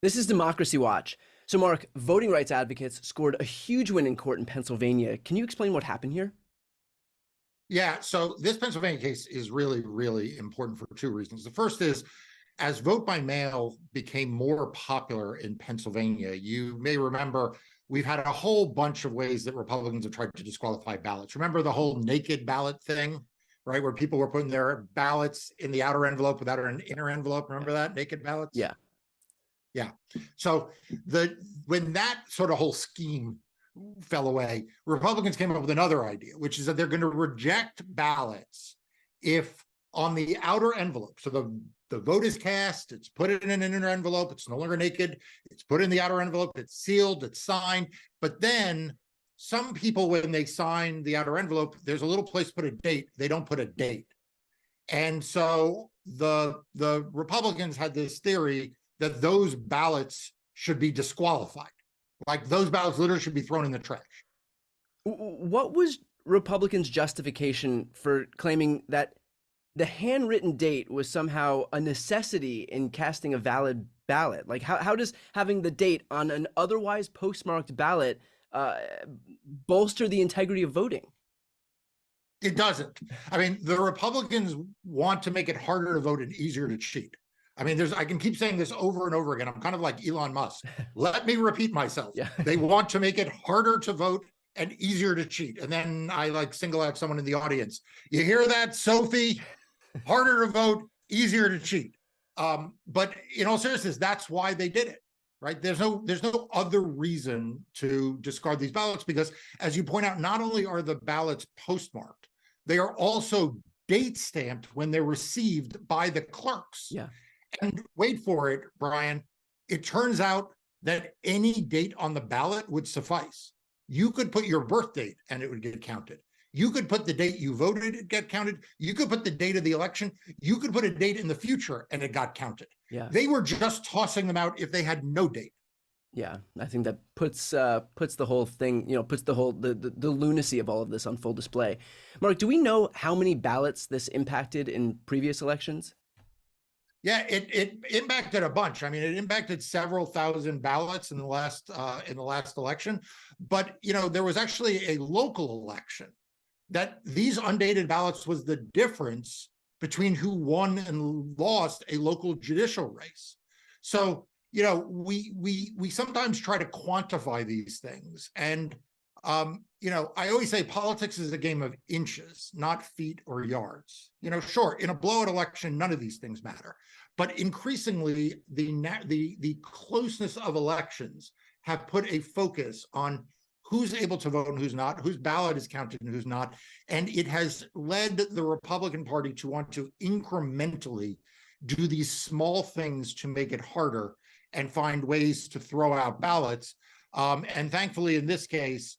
This is Democracy Watch. So, Mark, voting rights advocates scored a huge win in court in Pennsylvania. Can you explain what happened here? Yeah, so this Pennsylvania case is really, really important for two reasons. The first is, as vote by mail became more popular in Pennsylvania, you may remember we've had a whole bunch of ways that Republicans have tried to disqualify ballots. Remember the whole naked ballot thing, right? Where people were putting their ballots in the outer envelope without an inner envelope. Remember that? Naked ballots? Yeah. Yeah. So when that sort of whole scheme fell away, Republicans came up with another idea, which is that they're going to reject ballots if on the outer envelope, so the vote is cast, it's put in an inner envelope, it's no longer naked, it's put in the outer envelope, it's sealed, it's signed. But then some people, when they sign the outer envelope, there's a little place to put a date. They don't put a date. And so the Republicans had this theory that those ballots should be disqualified. Like those ballots literally should be thrown in the trash. What was Republicans' justification for claiming that the handwritten date was somehow a necessity in casting a valid ballot? Like, how does having the date on an otherwise postmarked ballot bolster the integrity of voting? It doesn't. I mean, the Republicans want to make it harder to vote and easier to cheat. I mean, I can keep saying this over and over again. I'm kind of like Elon Musk. Let me repeat myself. Yeah. They want to make it harder to vote and easier to cheat. And then I like single out someone in the audience. You hear that, Sophie? Harder to vote, easier to cheat. But in all seriousness, that's why they did it, right? There's no other reason to discard these ballots because, as you point out, not only are the ballots postmarked, they are also date stamped when they're received by the clerks. Yeah. And wait for it, Brian, it turns out that any date on the ballot would suffice. You could put your birth date and it would get counted. You could put the date you voted, it get counted. You could put the date of the election. You could put a date in the future and it got counted. Yeah. They were just tossing them out if they had no date. Yeah, I think that puts the whole thing, puts the whole the lunacy of all of this on full display. Mark, do we know how many ballots this impacted in previous elections? Yeah, it impacted a bunch. I mean, it impacted several thousand ballots in the last election. But there was actually a local election that these undated ballots was the difference between who won and lost a local judicial race. So we sometimes try to quantify these things, and I always say politics is a game of inches, not feet or yards. Sure, in a blowout election, none of these things matter. But increasingly, the closeness of elections have put a focus on who's able to vote and who's not, whose ballot is counted and who's not. And it has led the Republican Party to want to incrementally do these small things to make it harder and find ways to throw out ballots. And thankfully, in this case,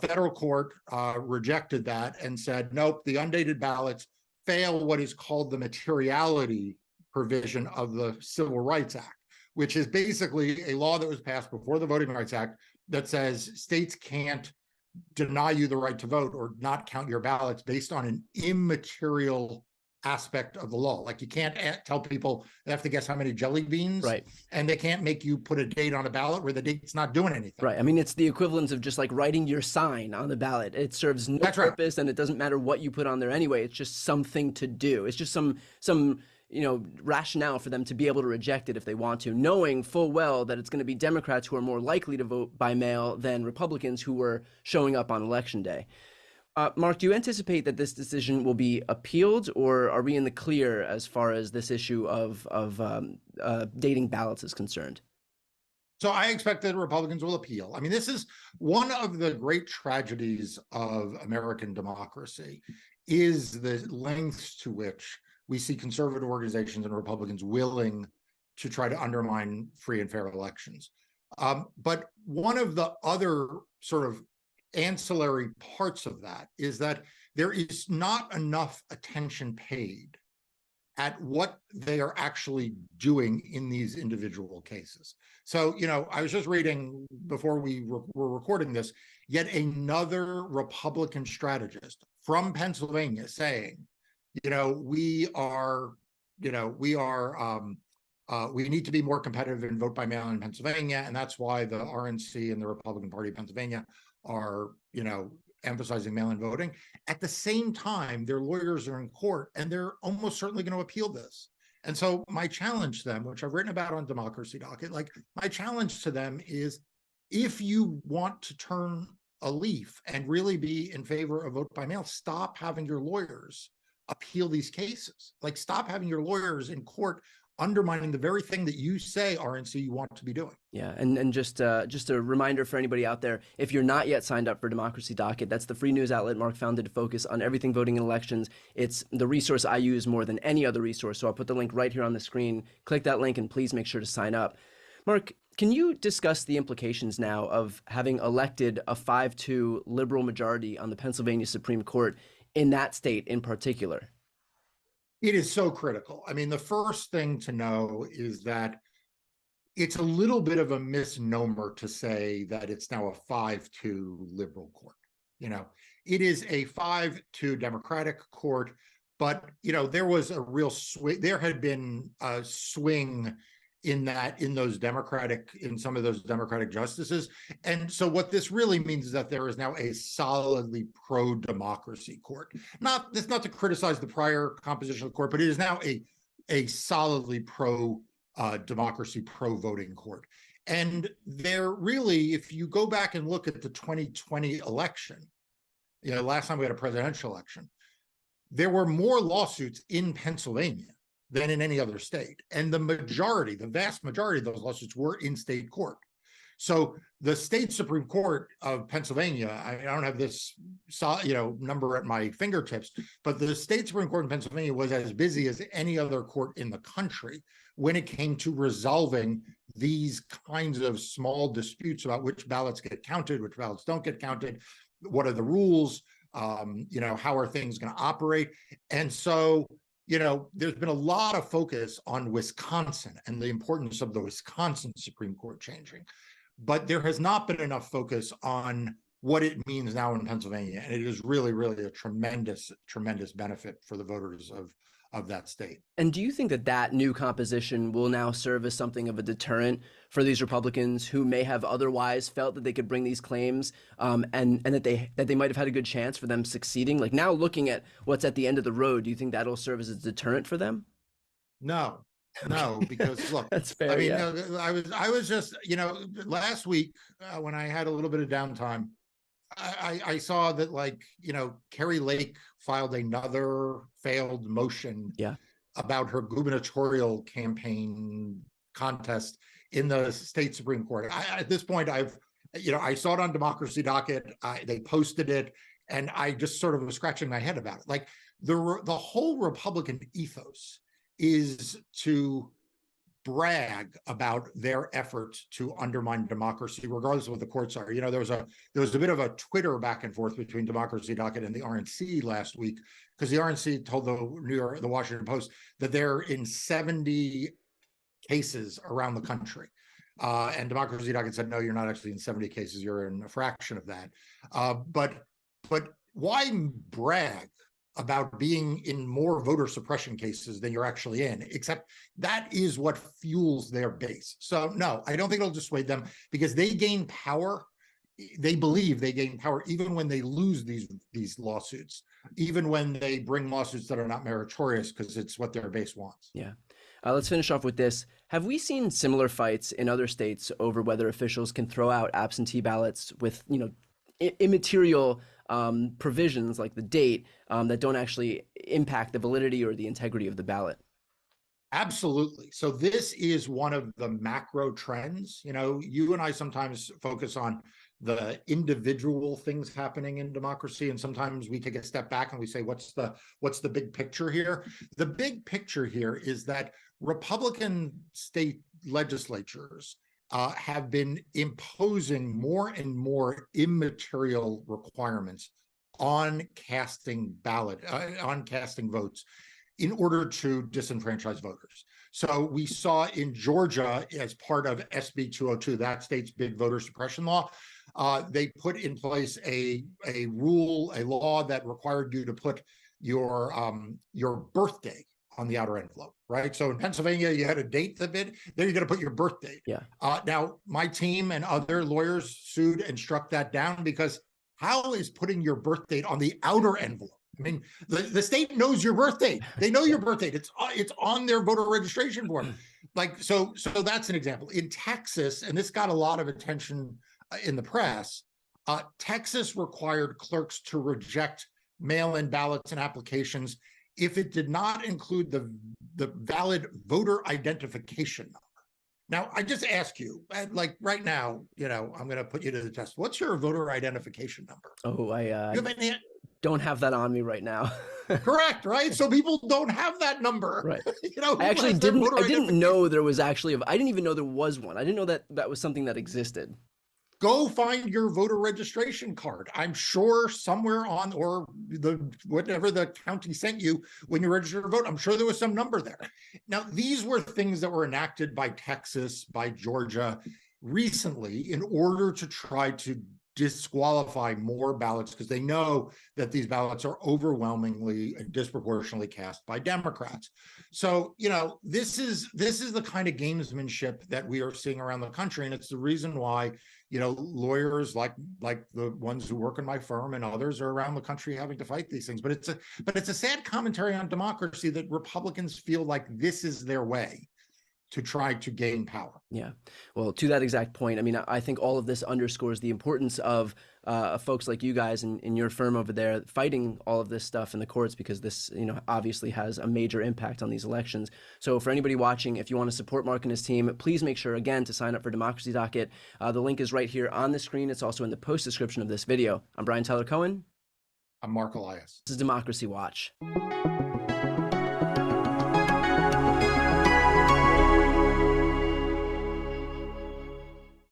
federal court rejected that and said, nope, the undated ballots fail what is called the materiality provision of the Civil Rights Act, which is basically a law that was passed before the Voting Rights Act that says states can't deny you the right to vote or not count your ballots based on an immaterial aspect of the law. Like you can't tell people they have to guess how many jelly beans, right? And they can't make you put a date on a ballot where the date's not doing anything. Right. I mean, it's the equivalent of just like writing your sign on the ballot. It serves no purpose, and it doesn't matter what you put on there anyway. It's just something to do. It's just some rationale for them to be able to reject it if they want to, knowing full well that it's going to be Democrats who are more likely to vote by mail than Republicans who were showing up on election day. Mark, do you anticipate that this decision will be appealed, or are we in the clear as far as this issue of dating ballots is concerned? So I expect that Republicans will appeal. I mean, this is one of the great tragedies of American democracy, is the lengths to which we see conservative organizations and Republicans willing to try to undermine free and fair elections. But one of the other sort of ancillary parts of that is that there is not enough attention paid at what they are actually doing in these individual cases. So, I was just reading before we were recording this, yet another Republican strategist from Pennsylvania saying, we are We need to be more competitive in vote by mail in Pennsylvania, and that's why the RNC and the Republican Party of Pennsylvania are, emphasizing mail-in voting. At the same time, their lawyers are in court, and they're almost certainly going to appeal this. And so my challenge to them, which I've written about on Democracy Docket, my challenge to them is, if you want to turn a leaf and really be in favor of vote by mail, stop having your lawyers appeal these cases. Stop having your lawyers in court undermining the very thing that you say, RNC, you want to be doing. Yeah, and just a reminder for anybody out there, if you're not yet signed up for Democracy Docket, that's the free news outlet Marc founded to focus on everything voting in elections. It's the resource I use more than any other resource, so I'll put the link right here on the screen. Click that link and please make sure to sign up. Marc, can you discuss the implications now of having elected a 5-2 liberal majority on the Pennsylvania Supreme Court in that state in particular? It is so critical. I mean, the first thing to know is that it's a little bit of a misnomer to say that it's now a 5-2 liberal court. It is a 5-2 Democratic court, but, there was a real swing. There had been a swing in some of those Democratic justices. And so what this really means is that there is now a solidly pro-democracy court. That's not to criticize the prior composition of the court, but it is now a solidly pro-democracy, pro-voting court. And there really, if you go back and look at the 2020 election, last time we had a presidential election, there were more lawsuits in Pennsylvania than in any other state. And the vast majority of those lawsuits were in state court. So the state Supreme Court of Pennsylvania, I don't have this number at my fingertips, but the state Supreme Court in Pennsylvania was as busy as any other court in the country when it came to resolving these kinds of small disputes about which ballots get counted, which ballots don't get counted, what are the rules, how are things going to operate. And so there's been a lot of focus on Wisconsin and the importance of the Wisconsin Supreme Court changing, but there has not been enough focus on what it means now in Pennsylvania. And it is really, really a tremendous, tremendous benefit for the voters of that state. And do you think that new composition will now serve as something of a deterrent for these Republicans who may have otherwise felt that they could bring these claims, and that they might have had a good chance for them succeeding? Now looking at what's at the end of the road, do you think that'll serve as a deterrent for them? No, because look, that's fair. I mean, yeah. I was just, last week when I had a little bit of downtime, I saw that Carrie Lake filed another failed motion about her gubernatorial campaign contest in the state Supreme Court. At this point, I saw it on Democracy Docket. They posted it, and I just sort of was scratching my head about it. The whole Republican ethos is to brag about their efforts to undermine democracy, regardless of what the courts are. There was a bit of a Twitter back and forth between Democracy Docket and the RNC last week, because the RNC told the Washington Post that they're in 70 cases around the country. And Democracy Docket said, no, you're not actually in 70 cases, you're in a fraction of that. But why brag about being in more voter suppression cases than you're actually in, except that is what fuels their base. So no, I don't think it'll dissuade them, because they gain power. They believe they gain power even when they lose these lawsuits, even when they bring lawsuits that are not meritorious, because it's what their base wants. Yeah. Let's finish off with this. Have we seen similar fights in other states over whether officials can throw out absentee ballots with, immaterial provisions like the date that don't actually impact the validity or the integrity of the ballot? Absolutely. So this is one of the macro trends. You and I sometimes focus on the individual things happening in democracy, and sometimes we take a step back and we say, what's the big picture here? The big picture here is that Republican state legislatures have been imposing more and more immaterial requirements on casting votes in order to disenfranchise voters. So we saw in Georgia, as part of SB 202, that state's big voter suppression law, they put in place a law that required you to put your birthday on the outer envelope, right? So in Pennsylvania, you had a date the bid. There, you're going to put your birth date. Yeah. Now, my team and other lawyers sued and struck that down because how is putting your birth date on the outer envelope? I mean, the state knows your birth date. They know your birth date. It's on their voter registration form. Like, so that's an example. In Texas, and this got a lot of attention in the press, Texas required clerks to reject mail-in ballots and applications if it did not include the valid voter identification number. Now, I just ask you, like right now, I'm going to put you to the test. What's your voter identification number? Oh, you have any... don't have that on me right now. Correct, right? So people don't have that number. Right. I actually didn't know there was actually, I didn't even know there was one. I didn't know that was something that existed. Go find your voter registration card. I'm sure somewhere on, or whatever the county sent you when you registered to vote, I'm sure there was some number there. Now, these were things that were enacted by Texas, by Georgia recently in order to try to disqualify more ballots because they know that these ballots are overwhelmingly and disproportionately cast by Democrats. So, this is the kind of gamesmanship that we are seeing around the country. And it's the reason why, lawyers like the ones who work in my firm and others are around the country having to fight these things. But it's a sad commentary on democracy that Republicans feel like this is their way to try to gain power. Yeah. Well, to that exact point, I mean, I think all of this underscores the importance of folks like you guys in your firm over there fighting all of this stuff in the courts, because this, obviously has a major impact on these elections. So for anybody watching, if you want to support Marc and his team, please make sure, again, to sign up for Democracy Docket. The link is right here on the screen. It's also in the post description of this video. I'm Brian Tyler Cohen. I'm Marc Elias. This is Democracy Watch.